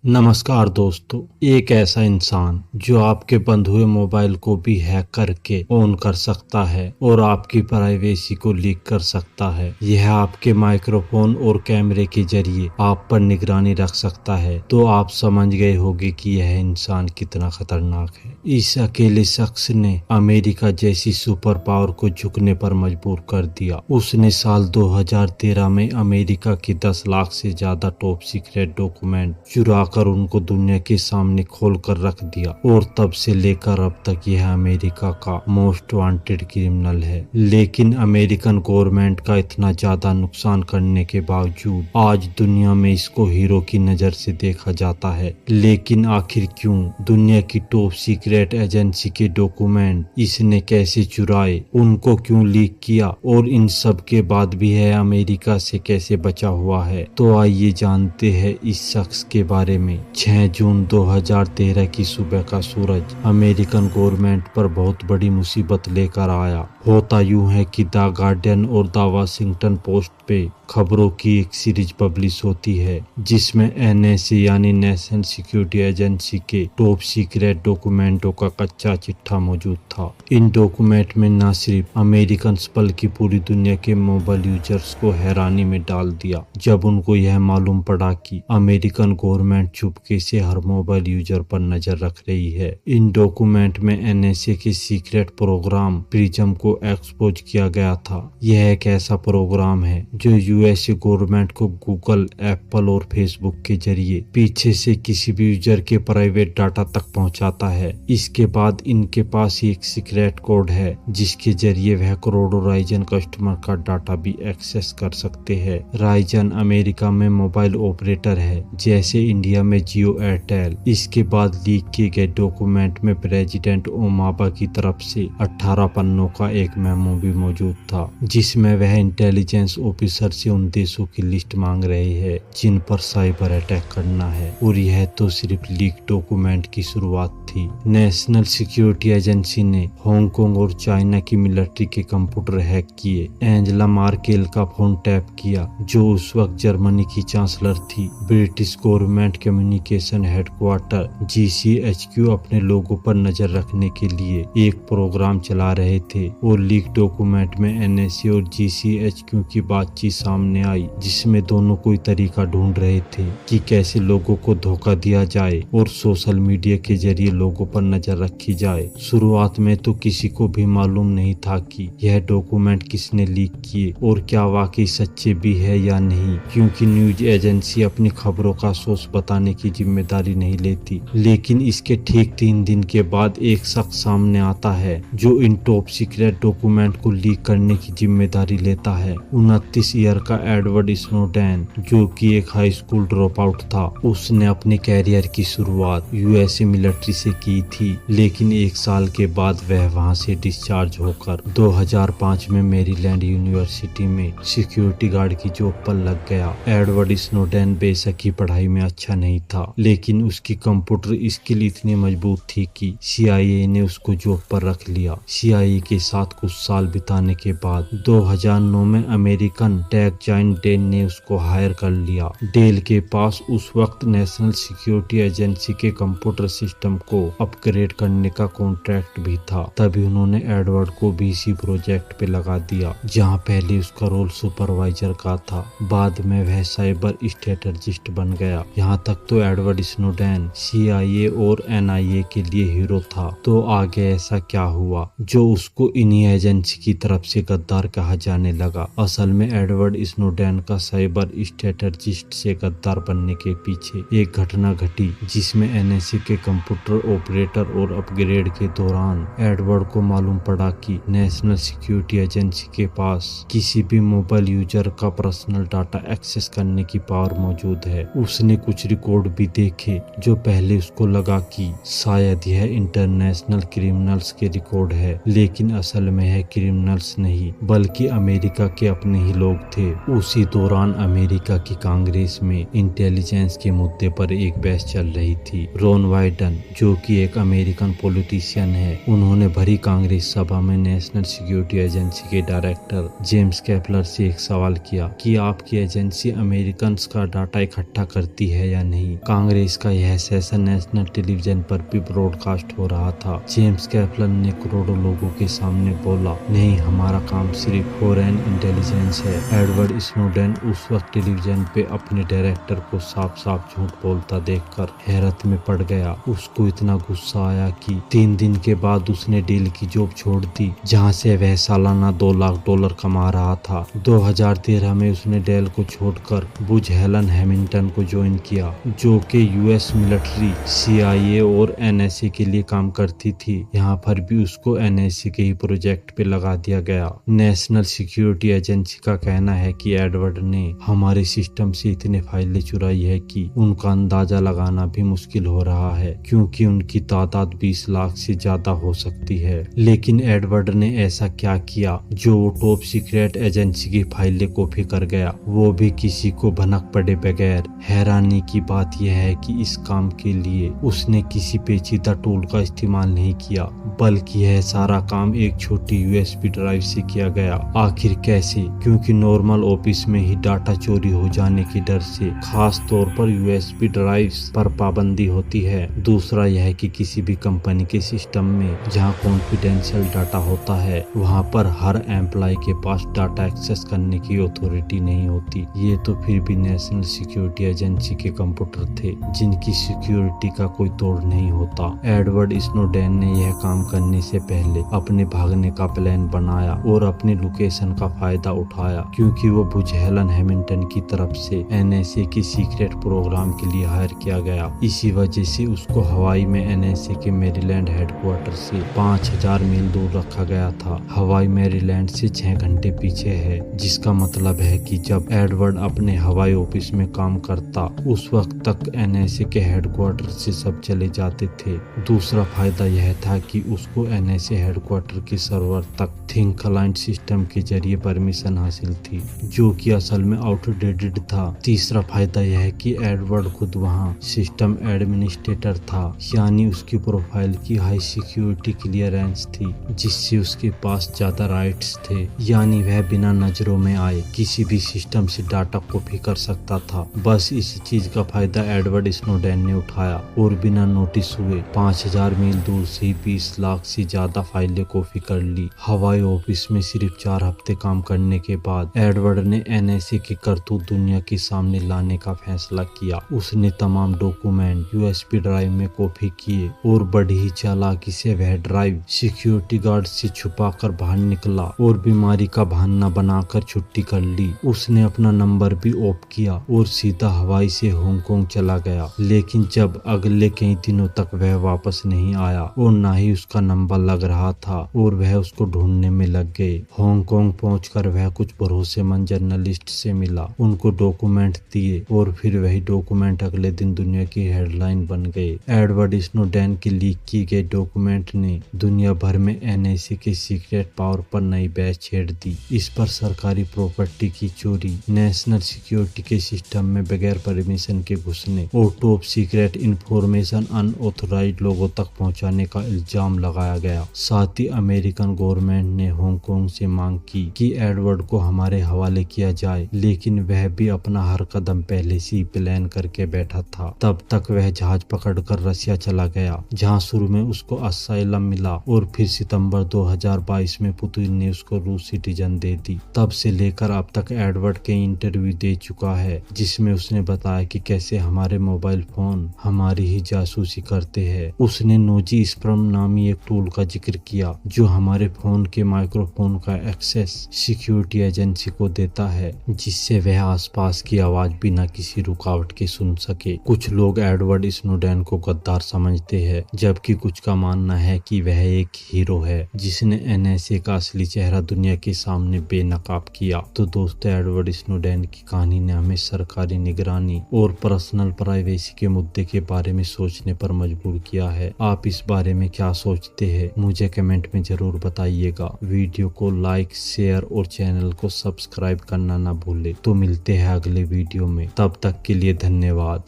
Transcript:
नमस्कार दोस्तों। एक ऐसा इंसान जो आपके बंद हुए मोबाइल को भी हैक करके ऑन कर सकता है और आपकी प्राइवेसी को लीक कर सकता है। यह आपके माइक्रोफोन और कैमरे के जरिए आप पर निगरानी रख सकता है। तो आप समझ गए होंगे कि यह इंसान कितना खतरनाक है। इस अकेले शख्स ने अमेरिका जैसी सुपर पावर को झुकने पर मजबूर कर दिया। उसने साल 2013 में अमेरिका के 10 लाख से ज्यादा टॉप सीक्रेट डॉक्यूमेंट चुरा कर उनको दुनिया के सामने खोल कर रख दिया और तब से लेकर अब तक यह अमेरिका का मोस्ट वांटेड क्रिमिनल है। लेकिन अमेरिकन गवर्नमेंट का इतना ज्यादा नुकसान करने के बावजूद आज दुनिया में इसको हीरो की नजर से देखा जाता है। लेकिन आखिर क्यों? दुनिया की टॉप सीक्रेट एजेंसी के डॉक्यूमेंट इसने कैसे चुराए, उनको क्यों लीक किया और इन सब के बाद भी है अमेरिका से कैसे बचा हुआ है? तो आइए जानते हैं इस शख्स के बारे में। 6 जून 2013 की सुबह का सूरज अमेरिकन गवर्नमेंट पर बहुत बड़ी मुसीबत लेकर आया। होता यूं है कि द गार्डियन और द वाशिंगटन पोस्ट पे खबरों की एक सीरीज पब्लिश होती है जिसमें एनएसए यानी नेशनल सिक्योरिटी एजेंसी के टॉप सीक्रेट डॉक्यूमेंटों का कच्चा चिट्ठा मौजूद था। इन डॉक्यूमेंट में न सिर्फ अमेरिकन बल्कि पूरी दुनिया के मोबाइल यूजर्स को हैरानी में डाल दिया जब उनको यह मालूम पड़ा कि अमेरिकन गवर्नमेंट चुपके से हर मोबाइल यूजर पर नजर रख रही है। इन डॉक्यूमेंट में एनएसए के सीक्रेट प्रोग्राम प्रिज्म को एक्सपोज किया गया था। यह एक ऐसा प्रोग्राम है जो यूएसए गवर्नमेंट को गूगल, एप्पल और फेसबुक के जरिए पीछे से किसी भी यूजर के प्राइवेट डाटा तक पहुंचाता है। इसके बाद इनके पास एक सीक्रेट कोड है जिसके जरिए वह करोड़ों राइजन कस्टमर का डाटा भी एक्सेस कर सकते हैं। राइजन अमेरिका में मोबाइल ऑपरेटर है जैसे इंडिया में जियो, एयरटेल। इसके बाद लीक किए गए डॉक्यूमेंट में प्रेसिडेंट ओबामा की तरफ से 18 पन्नों का एक मेमो भी मौजूद था जिसमें वह इंटेलिजेंस ऑफिसर से उन देशों की लिस्ट मांग रहे हैं जिन पर साइबर अटैक करना है। और यह तो सिर्फ लीक डॉक्यूमेंट की शुरुआत थी। नेशनल सिक्योरिटी एजेंसी ने हांगकांग और चाइना की मिलिट्री के कंप्यूटर हैक किए। एंजेला मार्केल का फोन टैप किया जो उस वक्त जर्मनी की चांसलर थी। British government communication headquarter GCHQ अपने लोगों पर नजर रखने के लिए एक प्रोग्राम चला रहे थे और लीक डॉक्यूमेंट में NSA और GCHQ की बातचीत सामने आई जिसमें दोनों कोई तरीका ढूंढ रहे थे कि कैसे लोगों को धोखा दिया जाए और सोशल मीडिया के जरिए लोगों पर नजर रखी जाए। शुरुआत में तो किसी को भी मालूम नहीं था कि यह डॉक्यूमेंट किसने लीक किए और क्या वाकई सच्चे भी है या नहीं, क्योंकि न्यूज एजेंसी अपनी खबरों का सोर्स बताने की जिम्मेदारी नहीं लेती। लेकिन इसके ठीक 3 दिन के बाद एक शख्स सामने आता है जो इन टॉप सीक्रेट डॉक्यूमेंट को लीक करने की जिम्मेदारी लेता है। 29 ईयर का एडवर्ड स्नोडेन जो कि एक हाई स्कूल ड्रॉप आउट था। उसने अपने कैरियर की शुरुआत यूएसए मिलिट्री से की थी, लेकिन 1 साल के बाद वह वहां से डिस्चार्ज होकर 2005 में मैरीलैंड यूनिवर्सिटी में सिक्योरिटी गार्ड की जॉब पर लग गया। एडवर्ड स्नोडेन बेशक ही पढ़ाई में अच्छा नहीं था, लेकिन उसकी कंप्यूटर स्किल इतनी मजबूत थी कि CIA ने उसको जॉब पर रख लिया। CIA के साथ कुछ साल बिताने के बाद 2009 में अमेरिकन टेक जायंट डेल ने उसको हायर कर लिया। डेल के पास उस वक्त नेशनल सिक्योरिटी एजेंसी के कंप्यूटर सिस्टम को अपग्रेड करने का कॉन्ट्रैक्ट भी था। तभी उन्होंने एडवर्ड को भी इसी प्रोजेक्ट पे लगा दिया जहां पहले उसका रोल सुपरवाइजर का था। बाद में वह साइबर स्ट्रेटेजिस्ट बन गया। यहाँ तक तो एडवर्ड स्नोडेन CIA और NIA के लिए हीरो था। तो आगे ऐसा क्या हुआ जो उसको इन्हीं एजेंसी की तरफ से गद्दार कहा जाने लगा? असल में एडवर्ड स्नोडेन का साइबर स्ट्रेटेजिस्ट से गद्दार बनने के पीछे एक घटना घटी जिसमें NSA के कंप्यूटर ऑपरेटर और अपग्रेड के दौरान एडवर्ड को मालूम पड़ा कि नेशनल सिक्योरिटी एजेंसी के पास किसी भी मोबाइल यूजर का पर्सनल डाटा एक्सेस करने की पावर मौजूद है। उसने कुछ रिकॉर्ड भी देखे जो पहले उसको लगा कि शायद यह इंटरनेशनल क्रिमिनल्स के रिकॉर्ड है, लेकिन असल में है क्रिमिनल्स नहीं बल्कि अमेरिका के अपने ही लोग थे उसी दौरान अमेरिका की कांग्रेस में इंटेलिजेंस के मुद्दे पर एक बहस चल रही थी। रॉन वाइडन, जो कि एक अमेरिकन पॉलिटिशियन है, उन्होंने भरी कांग्रेस सभा में नेशनल सिक्योरिटी एजेंसी के डायरेक्टर जेम्स कैपलर से एक सवाल किया कि आपकी एजेंसी अमेरिकन का डाटा इकट्ठा करती है या नहीं। कांग्रेस का यह सेशन नेशनल टेलीविजन पर भी ब्रॉडकास्ट हो रहा था। जेम्स कैपलर ने करोड़ों लोगों के सामने बोला, नहीं, हमारा काम सिर्फ फॉरेन इंटेलिजेंस है। एडवर्ड स्नोडेन उस वक्त टेलीविजन पे अपने डायरेक्टर को साफ साफ झूठ बोलता देखकर हैरत में पड़ गया। उसको इतना गुस्सा आया कि 3 दिन के बाद उसने डेल की जॉब छोड़ दी, जहाँ से वह सालाना $2 लाख कमा रहा था। 2013 में उसने डेल को छोड़कर बुज हेलन हैमिल्टन को ज्वाइन किया, जो कि यूएस मिलिट्री, CIA और NSA के लिए काम करती थी। यहाँ पर भी उसको NSA के ही प्रोजेक्ट पे लगा दिया गया। नेशनल सिक्योरिटी एजेंसी का कहना है कि एडवर्ड ने हमारे सिस्टम से इतने फाइलें चुराई है कि उनका अंदाजा लगाना भी मुश्किल हो रहा है, क्योंकि उनकी तादाद 20 लाख से ज्यादा हो सकती है। लेकिन एडवर्ड ने ऐसा क्या किया जो वो टॉप सीक्रेट एजेंसी की फाइलें कॉपी कर गया, वो भी किसी को भनक पड़े बगैर। हैरानी की बात यह है कि इस काम के लिए उसने किसी पेचीदा टूल का इस्तेमाल नहीं किया, बल्कि यह सारा काम एक छोटी USB ड्राइव से किया गया। आखिर कैसे? क्योंकि नॉर्मल ऑफिस में ही डाटा चोरी हो जाने के डर से खास तौर पर USB ड्राइव्स पर पाबंदी होती है। दूसरा यह कि किसी भी कंपनी के सिस्टम में जहां कॉन्फिडेंशियल डाटा होता है, वहां पर हर एम्प्लॉय के पास डाटा एक्सेस करने की अथॉरिटी नहीं होती। ये तो फिर भी नेशनल सिक्योरिटी एजेंसी के कंप्यूटर थे, जिनकी सिक्योरिटी का कोई तोड़ नहीं होता। एडवर्ड स्नोडेन ने यह काम करने से पहले अपने भागने का प्लान बनाया और अपनी लोकेशन का फायदा उठाया, क्योंकि वो बुज हेलन हैमिल्टन की तरफ से NSA के सीक्रेट प्रोग्राम के लिए हायर किया गया। इसी वजह से उसको हवाई में NSA के मैरीलैंड हेडक्वार्टर से 5000 मील दूर रखा गया था। हवाई मैरीलैंड से 6 घंटे पीछे है, जिसका मतलब है कि जब एडवर्ड अपने हवाई ऑफिस में काम करता, उस वक्त तक NSA के हेडक्वार्टर से सब चले जाते थे। दूसरा फायदा यह था कि उसको NSA हेडक्वार्टर के सर्वर तक थिंक क्लाइंट सिस्टम के जरिए परमिशन हासिल थी, जो कि असल में आउटडेटेड था। तीसरा फायदा यह है कि एडवर्ड खुद वहां सिस्टम एडमिनिस्ट्रेटर था, यानी उसकी प्रोफाइल की हाई सिक्योरिटी क्लियरेंस थी, जिससे उसके पास ज्यादा राइट्स थे, यानी वह बिना नजरों में आए किसी भी सिस्टम से डाटा कॉपी कर सकता था। बस इस चीज का फायदा एडवर्ड स्नोडेन ने उठाया और बिना नोटिस हुए 5000 मील दूर से ही 20 लाख से ज्यादा फाइलें कॉपी कर ली। हवाई ऑफिस में सिर्फ 4 हफ्ते काम करने के बाद एडवर्ड ने NSA की करतूत दुनिया के सामने लाने का फैसला किया। उसने तमाम डॉक्यूमेंट USB ड्राइव में कॉपी किए और बड़ी ही चालाकी से वह ड्राइव सिक्योरिटी गार्ड से छुपा कर बाहर निकला और बीमारी का बहाना बनाकर छुट्टी कर ली। उसने अपना नंबर भी ऑफ किया और सीधा हवाई से हांगकांग चला गया। लेकिन जब अगले कई दिनों तक वह वापस नहीं आया और ना ही उसका नंबर लग रहा था, और वह उसको ढूंढने में लग गए। हांगकांग पहुंचकर वह कुछ भरोसेमंद जर्नलिस्ट से मिला, उनको डॉक्यूमेंट दिए और फिर वही डॉक्यूमेंट अगले दिन दुनिया की हेडलाइन बन गए। एडवर्ड स्नोडेन के लीक की गई डॉक्यूमेंट ने दुनिया भर में NSA के सीक्रेट पावर पर नई बहस छेड़ दी। इस पर सरकारी प्रॉपर्टी की चोरी, नेशनल सिक्योरिटी के सिस्टम में बगैर परमिशन के घुसने और टॉप सीक्रेट इंफॉर्मेशन अनऑथोराइज्ड लोगों तक पहुंचाने का इल्जाम लगाया गया। साथ ही अमेरिकन गवर्नमेंट ने हांगकांग से मांग की कि एडवर्ड को हमारे हवाले किया जाए, लेकिन वह भी अपना हर कदम पहले से ही प्लान करके बैठा था। तब तक वह जहाज पकड़कर रसिया चला गया, जहां शुरू में उसको असाइलम मिला और फिर सितंबर 2022 में पुतिन ने उसको रूस सिटीजन दे दी। तब से लेकर अब तक एडवर्ड के इंटरव्यू दे चुका है, जिसमें उसने बताया कि कैसे हमारे मोबाइल फोन हमारी ही जासूसी करते हैं। उसने नोजी स्पर्म नामी एक टूल का जिक्र किया, जो हमारे फोन के माइक्रोफोन का एक्सेस सिक्योरिटी एजेंसी को देता है, जिससे वह आसपास की आवाज बिना किसी रुकावट के सुन सके। कुछ लोग एडवर्ड स्नोडेन को गद्दार समझते हैं, जबकि कुछ का मानना है कि वह एक हीरो है, जिसने NSA का असली चेहरा दुनिया के सामने बेनकाब किया। तो दोस्तों, एडवर्ड स्नोडेन की कहानी ने हमें सरकारी निगरानी और पर्सनल प्राइवेसी के मुद्दे के बारे में सोचने पर मजबूर किया है। आप इस बारे में क्या सोचते हैं, मुझे कमेंट में जरूर बताइएगा। वीडियो को लाइक, शेयर और चैनल को सब्सक्राइब सब्सक्राइब करना ना भूले। तो मिलते हैं अगले वीडियो में, तब तक के लिए धन्यवाद।